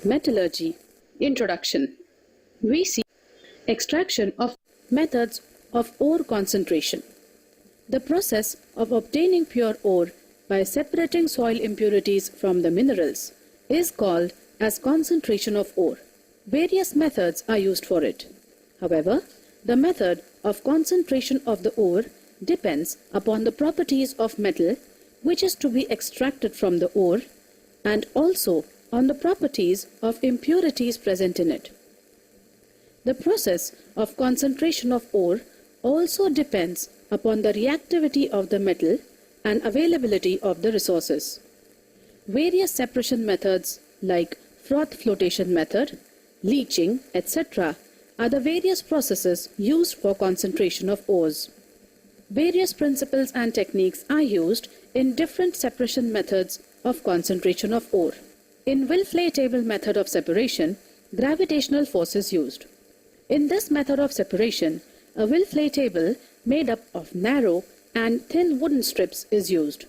Metallurgy. Introduction. We see extraction of methods of ore concentration. The process of obtaining pure ore by separating soil impurities from the minerals is called as concentration of ore. Various methods are used for it. However, the method of concentration of the ore depends upon the properties of metal which is to be extracted from the ore and also on the properties of impurities present in it. The process of concentration of ore also depends upon the reactivity of the metal and availability of the resources. Various separation methods like froth flotation method, leaching, etc. are the various processes used for concentration of ores. Various principles and techniques are used in different separation methods of concentration of ore. In Wilfley table method of separation, gravitational force is used. In this method of separation, a Wilfley table made up of narrow and thin wooden strips is used.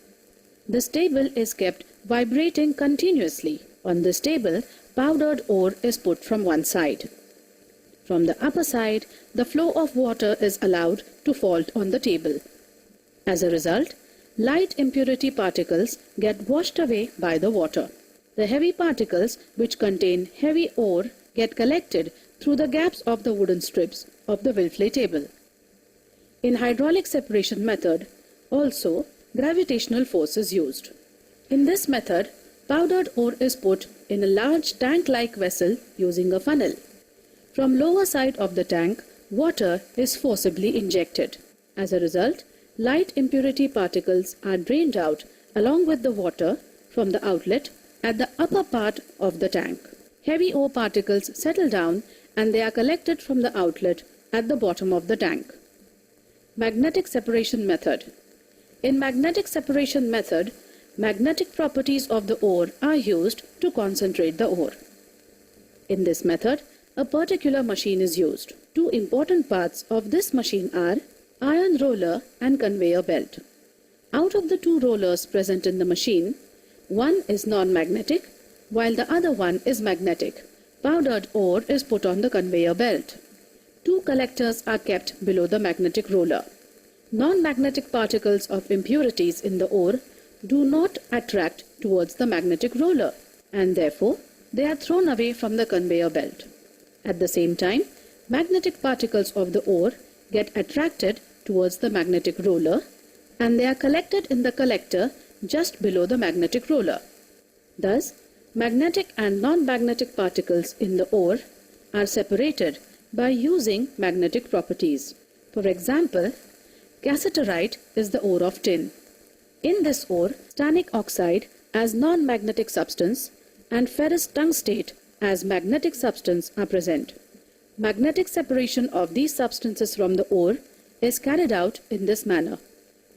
This table is kept vibrating continuously. On this table, powdered ore is put from one side. From the upper side, the flow of water is allowed to fall on the table. As a result, light impurity particles get washed away by the water. The heavy particles which contain heavy ore get collected through the gaps of the wooden strips of the Wilfley table. In hydraulic separation method, also gravitational force is used. In this method, powdered ore is put in a large tank-like vessel using a funnel. From lower side of the tank, water is forcibly injected. As a result, light impurity particles are drained out along with the water from the outlet at the upper part of the tank. Heavy ore particles settle down and they are collected from the outlet at the bottom of the tank. Magnetic separation method. In magnetic separation method, magnetic properties of the ore are used to concentrate the ore. In this method, a particular machine is used. Two important parts of this machine are iron roller and conveyor belt. Out of the two rollers present in the machine, one is non-magnetic while the other one is magnetic. Powdered ore is put on the conveyor belt. Two collectors are kept below the magnetic roller. Non-magnetic particles of impurities in the ore do not attract towards the magnetic roller and therefore they are thrown away from the conveyor belt. At the same time, magnetic particles of the ore get attracted towards the magnetic roller and they are collected in the collector just below the magnetic roller. Thus, magnetic and non-magnetic particles in the ore are separated by using magnetic properties. For example, cassiterite is the ore of tin. In this ore, stannic oxide as non-magnetic substance and ferrous tungstate as magnetic substance are present. Magnetic separation of these substances from the ore is carried out in this manner.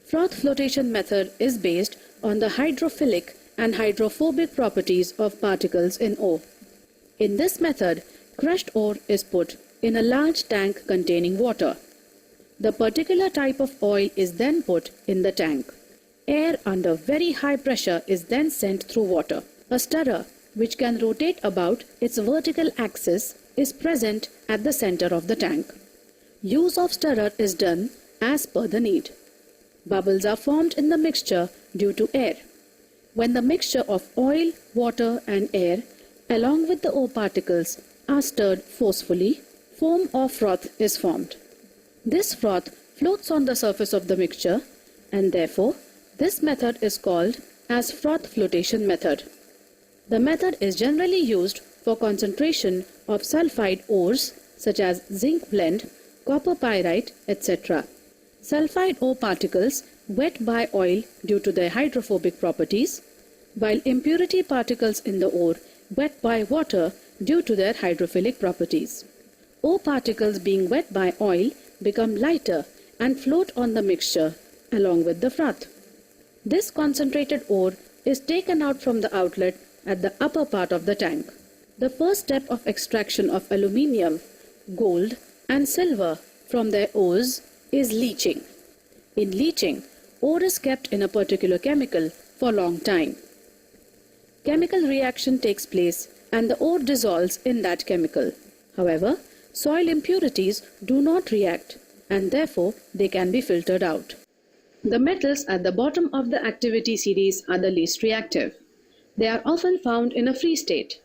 Froth flotation method is based on the hydrophilic and hydrophobic properties of particles in ore. In this method, crushed ore is put in a large tank containing water. The particular type of oil is then put in the tank. Air under very high pressure is then sent through water. A stirrer, which can rotate about its vertical axis, is present at the center of the tank. Use of stirrer is done as per the need. Bubbles are formed in the mixture due to air. When the mixture of oil, water and air along with the ore particles are stirred forcefully, foam or froth is formed. This froth floats on the surface of the mixture and therefore this method is called as froth flotation method. The method is generally used for concentration of sulfide ores such as zinc blende, copper pyrite, etc. Sulfide ore particles wet by oil due to their hydrophobic properties, while impurity particles in the ore wet by water due to their hydrophilic properties. Ore particles being wet by oil become lighter and float on the mixture along with the froth. This concentrated ore is taken out from the outlet at the upper part of the tank. The first step of extraction of aluminium, gold and silver from their ores is leaching. In leaching, ore is kept in a particular chemical for a long time. Chemical reaction takes place and the ore dissolves in that chemical. However, soil impurities do not react and therefore they can be filtered out. The metals at the bottom of the activity series are the least reactive. They are often found in a free state